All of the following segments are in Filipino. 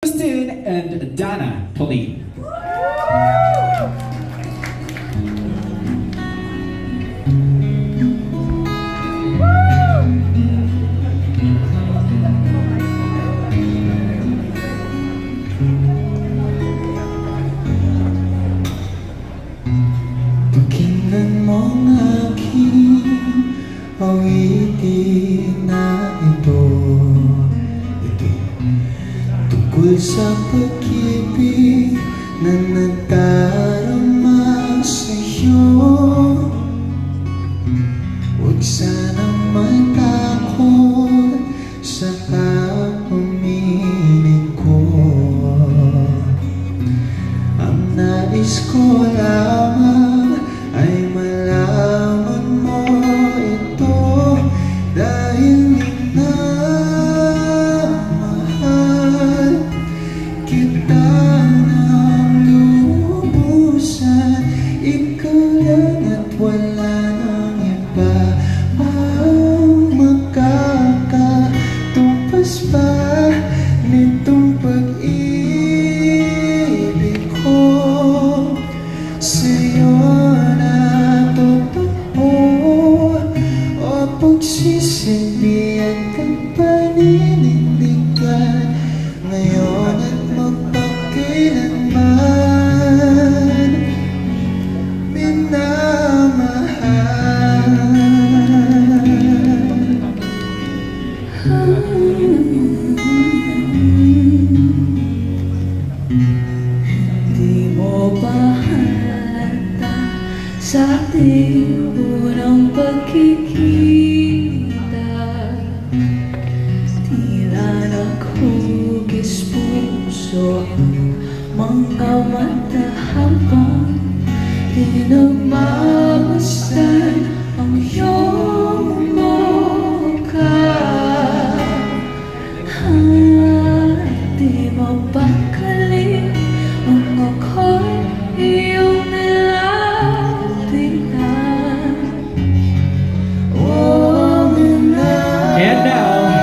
Agustin and Dana Pauline. Pakinggan mo ang aking awitin na ito. Tungkol sa pag-ibig na nadarama sa'yo. Huwag sanang matakot sa pag-umiling ko. Ang nais ko lamang ay malaman mo ito, dahil minamahal kita ng lubusan. Ikaw lang at wala nang iba ang makakatumpas pa nitong pag-ibig ko sa'yo na totoo. O pagsisilbihan kang paninindigan ngayon at magpakailanman, minamahal. Di mo ba halata sa ating unang pagkikita? Tila naghugis puso ang mga mata habang pinagmamasdan ang iyong mukha. Di mo ba kalim ang ako'y iyong nilatihan? And now,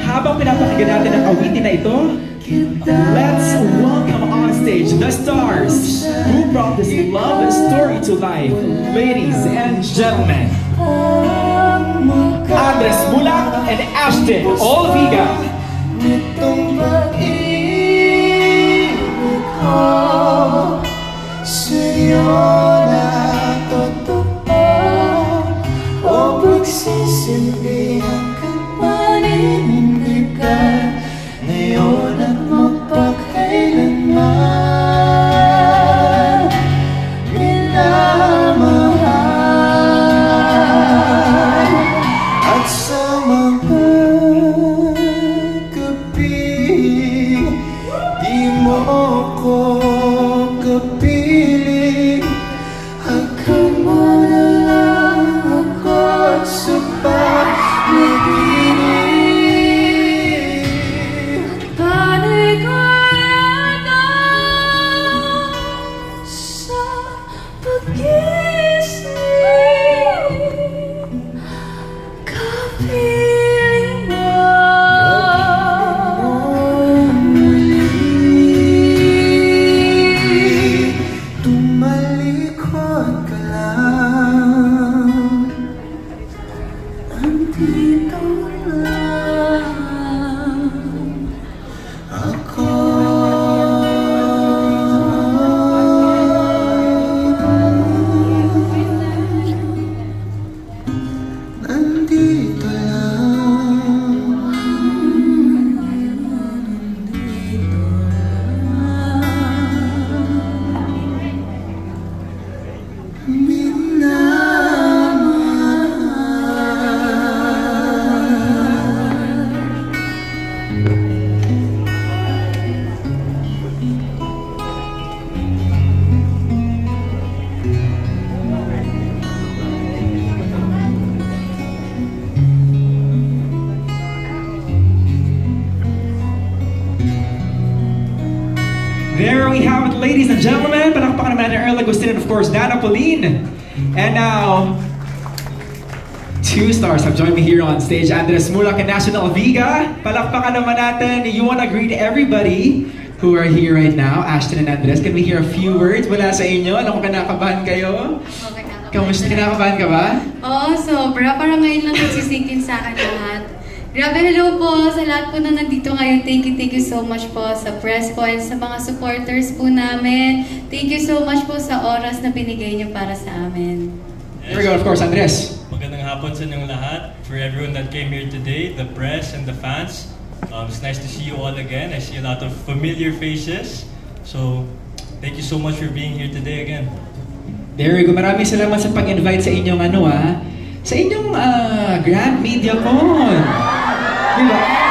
habang pinapakinggan natin ang awitin na ito, let's welcome on stage the stars who brought this love story to life. Ladies and gentlemen, Andres Mulak and Ashton Olviga. Nitong pag-ibig ko sa'yo na totoo. O pagsisilbihan kang paninindigan ngayon at magpakailanman, minamahal. At sa mga gabi di mo ko kapiling, hanggang mo na lang ako sa pag-ibig. Panigurado sa pag-isip, kapiling mo muli. Tumalikod ka lang, nandito lang ako. Nandito lang, nandito lang, minamahal. There we have it, ladies and gentlemen. Palakpakan naman natin Earl Agustin and of course Dana Pauline. And now, two stars have joined me here on stage. Andres Mulak and National Viga. Palakpakan naman natin. You want to greet everybody who are here right now, Ashton and Andres. Can we hear a few words mula sa inyo? Alam ko kinakabahan kayo. Okay, Kamusta? Kinakabahan ka ba? Oo, sobra. Parang ngayon lang nagsisingkin sa akin lahat. Grabe, hello po sa lahat po na nandito ngayon. Thank you so much po sa press po and sa mga supporters po namin. Thank you so much po sa oras na binigay niyo para sa amin. Here we go, of course, Andres. Magandang hapon sa inyong lahat. For everyone that came here today, the press and the fans. It's nice to see you all again. I see a lot of familiar faces. So, thank you so much for being here today again. There we go. Maraming salamat sa pag-invite sa inyong sa inyong Grand Media Con. Diba?